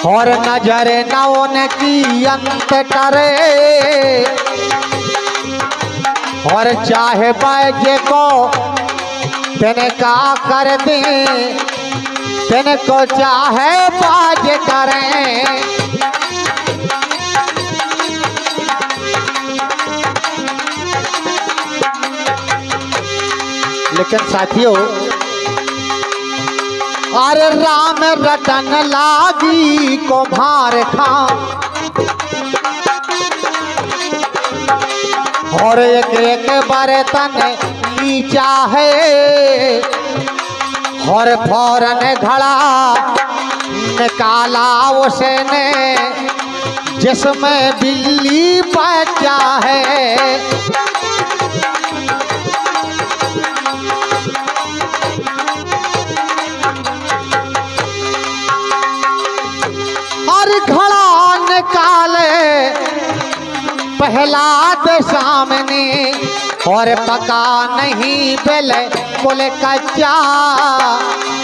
और नजर न उनकी अंत करे, और चाहे बाजे को तिनका कर दे, तिनको चाहे बाज करें। लेकिन साथियों, अरे राम रटन लागी को भार खा, और एक एक बर्तन नीचा है, और फौरन घड़ा निकाला उसने जिसमें बिल्ली बच्चा है। और घड़ा निकाले प्रहलाद सामने, और पका नहीं बिल्कुल कच्चा,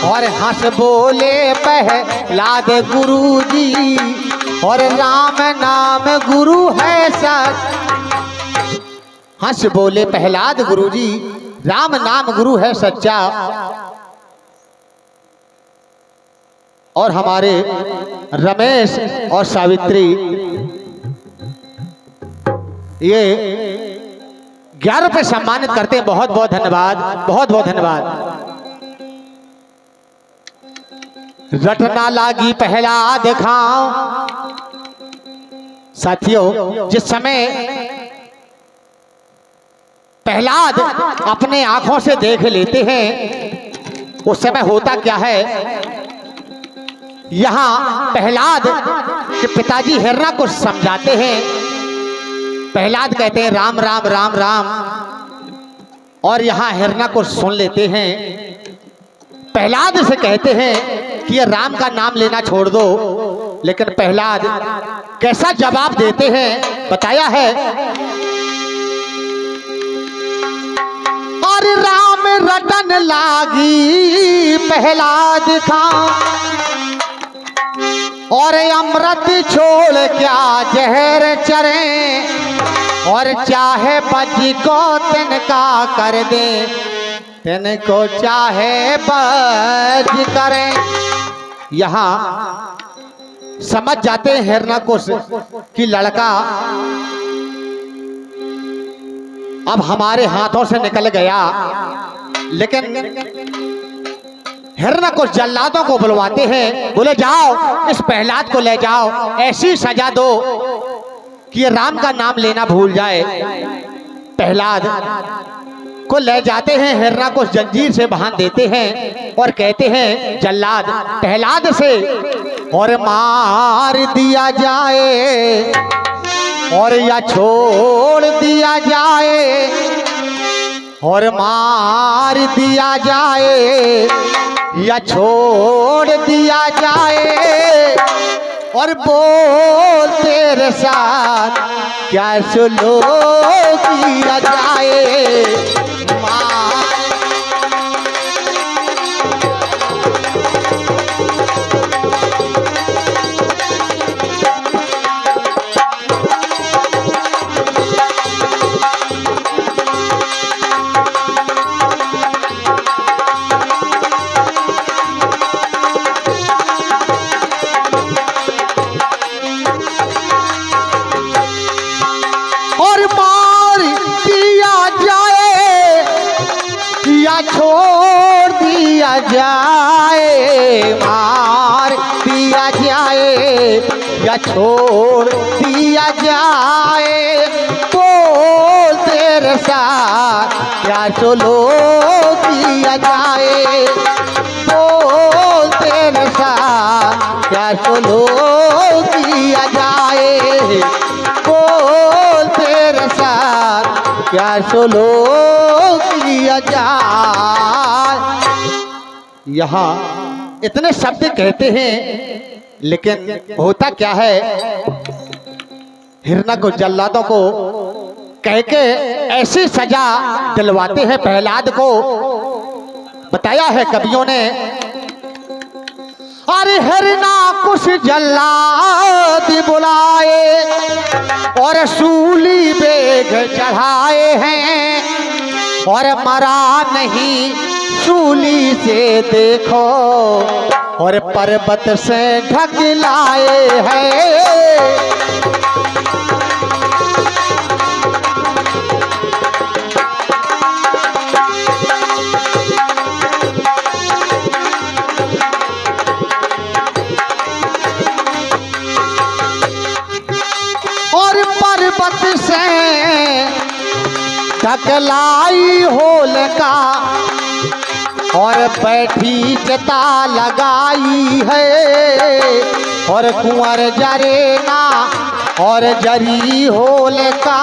और हंस बोले प्रहलाद गुरुजी, और राम नाम गुरु है सच। हंस बोले प्रहलाद गुरुजी, राम नाम गुरु है सच्चा। और हमारे रमेश और सावित्री ये 11 रुपये सम्मानित करते हैं। बहुत बहुत धन्यवाद, बहुत बहुत धन्यवाद। रटना लागी प्रहलाद खाओ। साथियों, जिस समय प्रहलाद अपने आंखों से देख लेते हैं, उस समय होता क्या है, यहाँ प्रहलाद के पिताजी हिरना को समझाते हैं। प्रहलाद कहते हैं राम राम राम राम, और यहाँ हिरना को सुन लेते हैं। प्रहलाद से कहते हैं कि ये राम का नाम लेना छोड़ दो, लेकिन प्रहलाद कैसा जवाब देते हैं बताया है। और राम रटन लागी प्रहलाद खा, और अमृत छोड़ क्या जहर चरे, और चाहे बज को तिनका कर दे, तिनको चाहे बज करें। यहाँ समझ जाते हैं हिरण्यकुश कि लड़का अब हमारे हाथों से निकल गया, लेकिन हिरण्यकुश जल्लादों को बुलवाते हैं। बोले जाओ इस प्रहलाद को ले जाओ, ऐसी सजा दो कि ये राम का नाम लेना भूल जाए। प्रहलाद को ले जाते हैं, हिरण्यकुश जंजीर से बांध देते हैं और कहते हैं जल्लाद प्रहलाद से और मार दिया जाए और या छोड़ दिया जाए, और मार दिया जाए या छोड़ दिया जाए, और बोल तेरे साथ क्या सुलो किया जाए। छोड़ दिया जाए, मार दिया जाए या छोड़ दिया जाए, तो तेरे साथ क्या चलो किया जाए, तो तेरे साथ क्या चलो किया जाए, तो तेरे साथ क्या चलो किया जाए। यहाँ इतने शब्द कहते हैं, लेकिन होता क्या है, हिरण्यकुश जल्लादों को कह के ऐसी सजा दिलवाते हैं प्रहलाद को। बताया है कवियों ने, अरे हरना कुछ जल्लाद बुलाए और सूली बेग चढ़ाए हैं, और मरा नहीं सूली से देखो, और पर्वत से ढक लाए हैं। और पर्वत से ढकलाई होलिका, और बैठी चिता लगाई है, और कुंवर जरेना और जरी होलिका,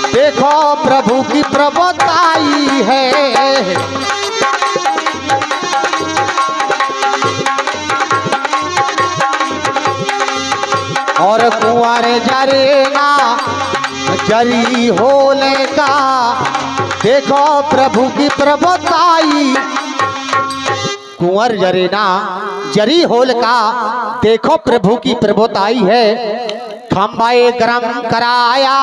देखो प्रभु की प्रभुताई है। और कुंवर जरेना जरी होलिका, देखो प्रभु की प्रभुताई। कुंवर जरेना जरी होलिका, देखो प्रभु की प्रभुताई है। खंबाए गरम कराया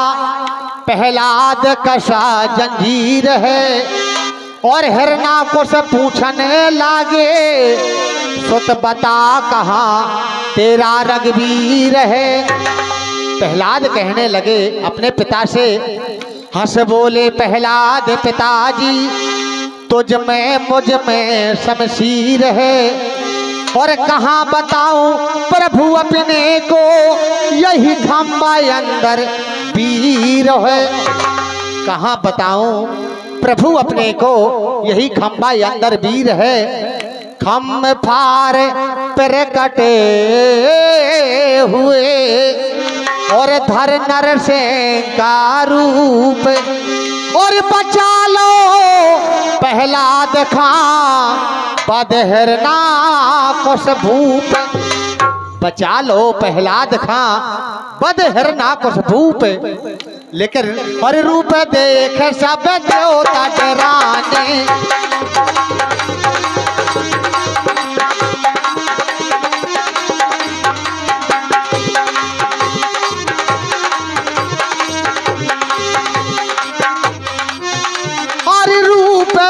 प्रहलाद कसा जंजीर है, और हिरना को से पूछने लागे, सुत बता कहाँ तेरा रघुवीर है। प्रहलाद कहने लगे अपने पिता से, हंस बोले प्रहलाद पिताजी, तुझ में मुझ में शमशीर है, और कहाँ बताऊं प्रभु अपने को, यही खंबा अंदर वीर है। कहाँ बताऊं प्रभु अपने को, यही खंबा अंदर वीर है। खम फार पर कटे हुए, और धर नर से का रूप, और बचा लो प्रहलाद खां बदहरना कुश भूप। बचा लो प्रहलाद खां बदहरना कुश भूप। लेकिन और रूप देख सब देवता डराने,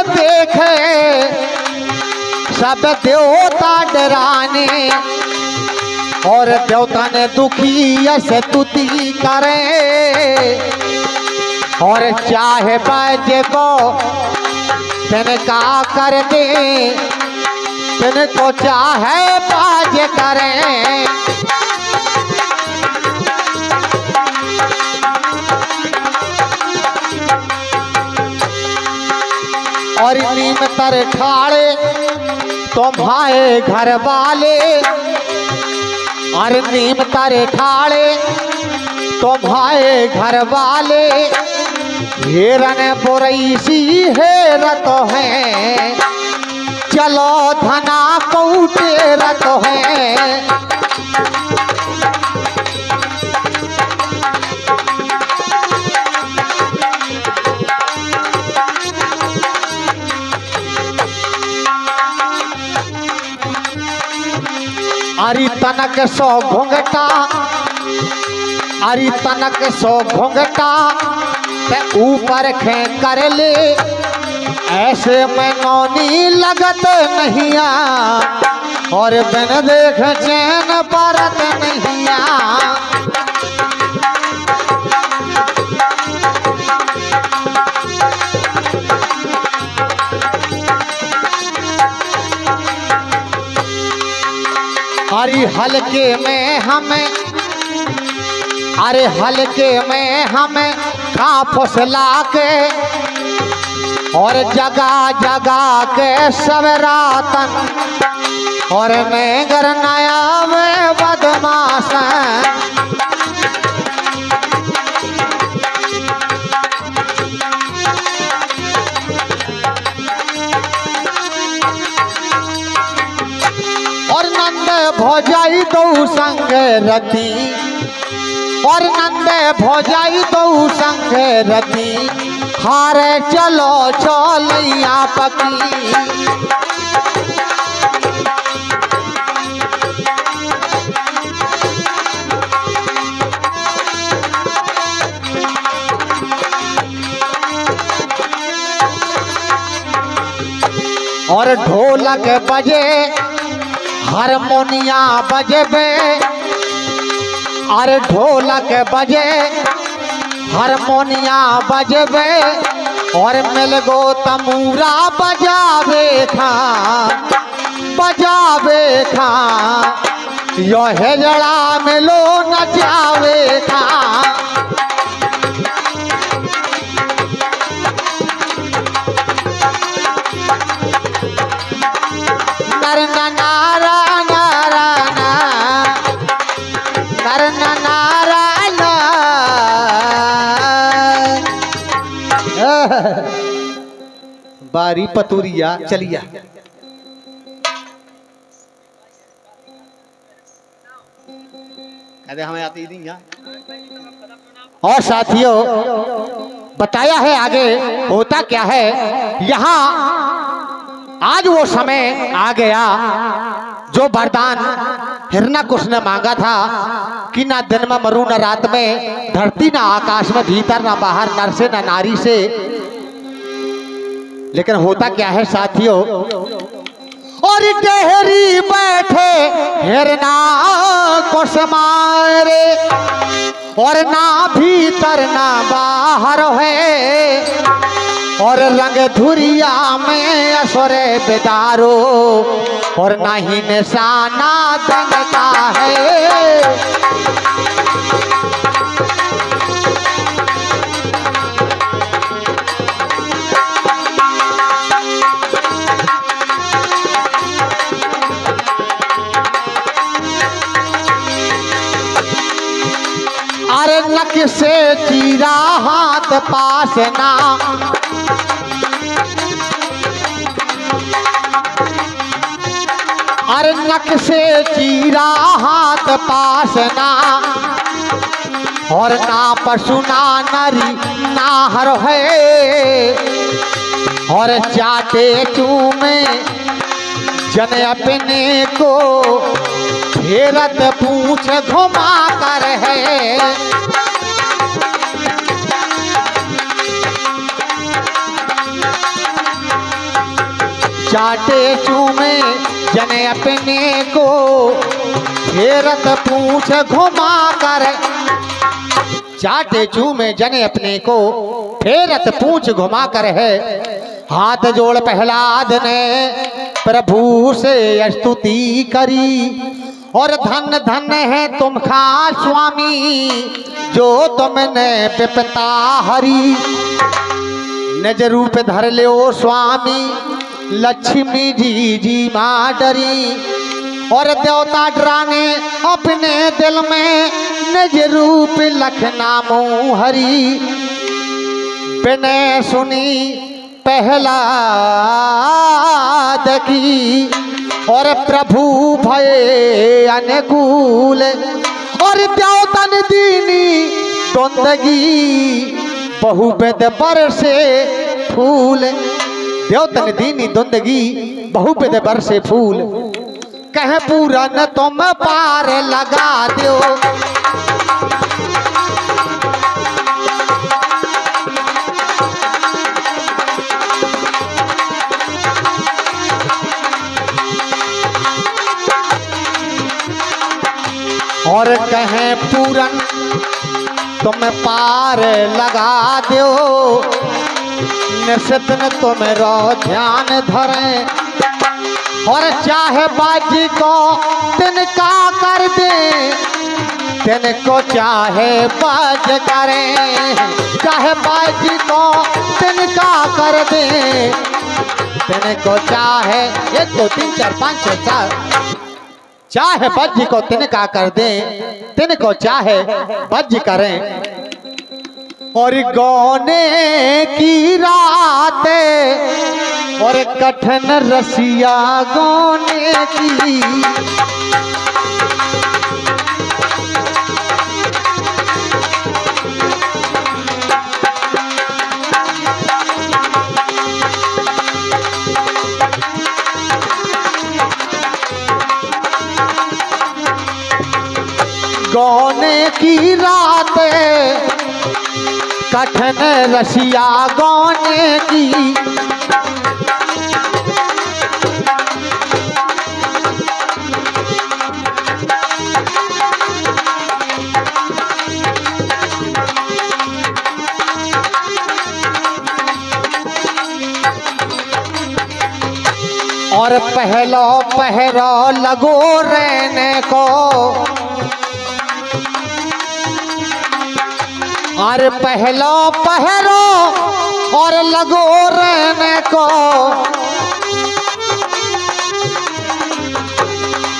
देखे सब देवता डराने, और देवता ने दुखी से तुति करे, और चाहे बाजे को तिनका कर दे, तिनको चाहे बाजे करें। और नीम तर ठाड़े तुम्हारे घर वाले, और नीम तर ठाड़े तुम्हारे घर वाले, हिरन बुरई सी हेरत है, चलो धना कौटे रत है। अरि तनक सो घुंघटा, अरि तनक सो घुंघटा ते ऊपर खे कर ले, ऐसे में नौनी लगत नहीं आ, और बिन देख चैन परत नहीं आ। अरे हल्के में हमें, अरे हल्के में हमें खा फुसला के, और जगा जगा के सब रातन, और मैं गरनाया में बदमाश। और नंद भोजाई दो संग रति, और नंद भोजाई दो संग रति, हारे चलो चोलैया पकी। ढोलक बजे हारमोनिया बजबे, अरे ढोलक बजे हारमोनिया बजबे और मिलगो तमूरा बजावे खा यो हेजड़ा मिलो नचावे खा। नर नारा नारा नर नारा बारी पतुरिया चलिया। कहते हमें आती नहीं। और साथियों बताया है आगे होता क्या है। यहाँ आज वो समय आ गया जो वरदान हिरण्यकुश ने मांगा था कि ना दिन में मरू न रात में, धरती ना आकाश में, भीतर ना बाहर, नर से ना नारी से। लेकिन होता क्या है साथियों, और टहरी बैठे हिरण्यकुश मारे और ना भीतर ना बाहर है और रंग धुरिया में असुरे बिदारो और ना ही निशाना दिन का है। अरे नक से चीरा हाथ पास ना, अरे नक से चीरा हाथ पास ना और ना पशु ना नरी ना हर है और चाटे चूमे जन अपने को फेरत पूछ घुमा कर है। चाटे चूमे जने अपने को फेरत पूछ घुमा कर, चाटे चूमे जने अपने को फेरत पूछ घुमा कर है। हाथ जोड़ प्रहलाद ने प्रभु से स्तुति करी और धन धन है तुम खा स्वामी जो तुमने पिपता हरी, निज रूप धर लो स्वामी लक्ष्मी जी माँ डरी और देवता डराने अपने दिल में निज रूप लखनामो हरी। बिने सुनी पहला की और प्रभु भये अनुकूल और द्योतन दीनी द्वंदगी बहुविध बरसे फूल, द्योतन दीनी द्वंदगी बहुविध बरसे फूल। कह पूरन तुम पार लगा दो, और कहें पूरन तुम पार लगा दो, निश्चित तुम्हारो ध्यान धरें और चाहे बाजी को तिनका कर दे, तिनको चाहे बाज करें, चाहे बाजी को तिनका कर दे, तिनको चाहे 1 2 3 4 5 6 7 चाहे बज्ज को तिनका कर दें, तिनको चाहे बज्ज करें। और गौने की रात और कठिन रसिया गौने की, गौने की रात कठिन रसिया गौने की, और पहलो पहरो लगो रहने को, और पहलो पहरो और लगो रहने को,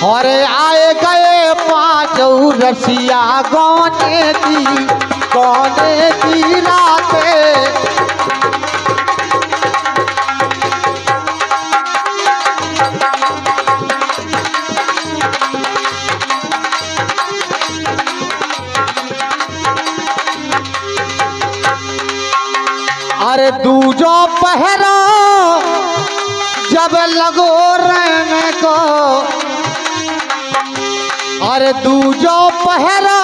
और आए गए पांचों रसिया गौने की रातें। अरे दूजो पहरा जब लगो रहने को, अरे दूजो पहरा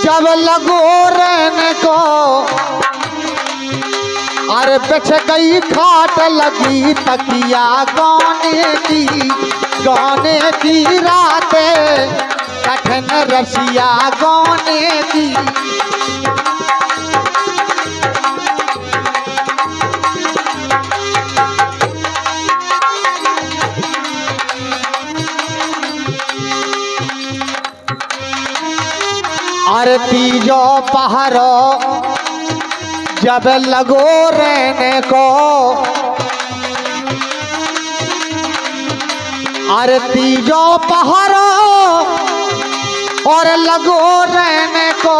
जब लगो रहने को, अरे बिछ गई खाट लगी तकिया गाने की रातें, कठिन रसिया गाने की। अरे तीजो पहरो जब लगो रहने को, अरे तीजो पहरो और लगो रहने को,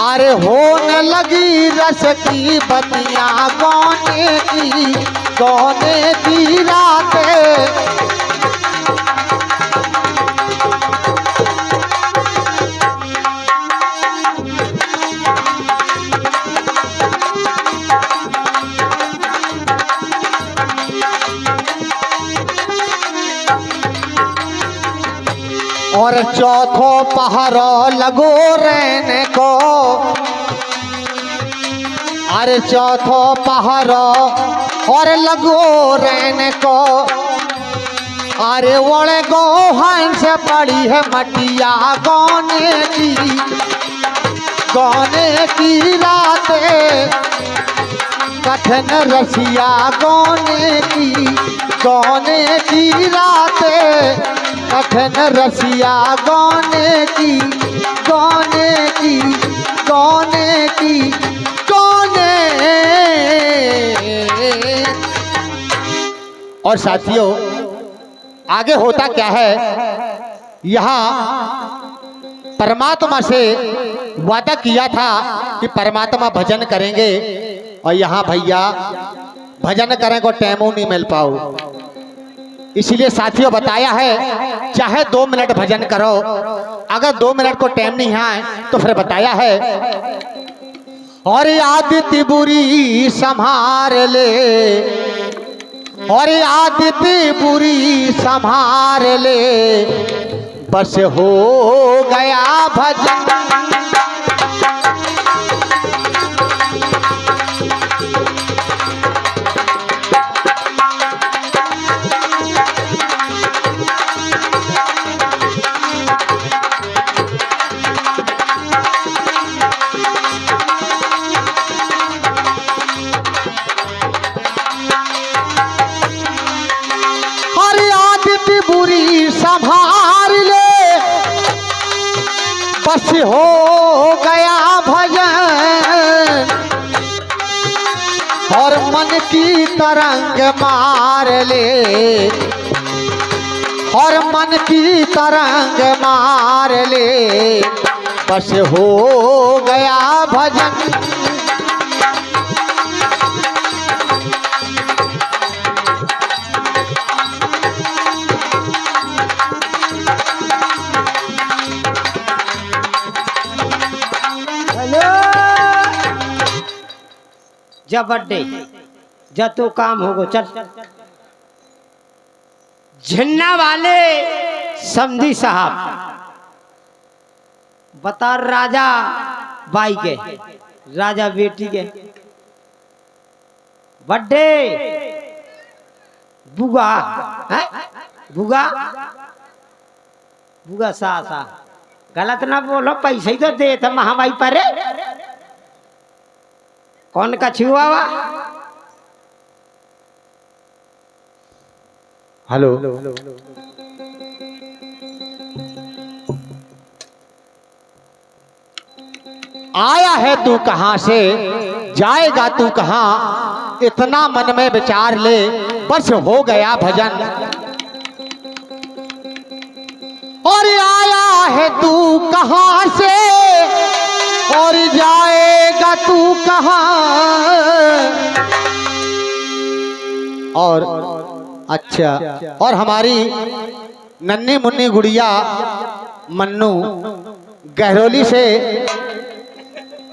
अरे होने लगी रस की बतियां गौने की रातें। और चौथो पहरो लगो रहने को, अरे चौथो पहरो और लगो रहने को, अरे ओले गो हंस पड़ी है मटिया गौने की रातें, कठिन रसिया गौने की रातें, कठिन रसिया गौने की। और साथियों आगे होता क्या है, यहाँ परमात्मा से वादा किया था कि परमात्मा भजन करेंगे, और यहाँ भैया भजन करें को टाइम नहीं मिल पाओ। इसलिए साथियों बताया है चाहे 2 मिनट भजन करो, अगर 2 मिनट को टाइम नहीं है तो फिर बताया है और आदित्य बुरी संभार ले, और आदित्य बुरी संभार ले, बस हो गया भजन। बुरी संभार ले, बस हो गया भजन, और मन की तरंग मार ले, और मन की तरंग मार ले, बस हो गया भजन। जब बर्थडे जब तो काम होगो चल। झन्ना वाले समधी साहब बता राजा बाई के राजा बेटी के बर्थडे बुगा है, बुगा बुगा सा गलत ना बोलो, पैसे ही तो दे था महामाई पर। कौन का छुआ हेलो, आया है तू कहां से, जाएगा तू कहां, इतना मन में विचार ले, बस हो गया भजन। और आया है तू कहां से और जाएगा तू कहां। और अच्छा, और हमारी नन्ही मुन्नी गुड़िया मन्नू गहरोली से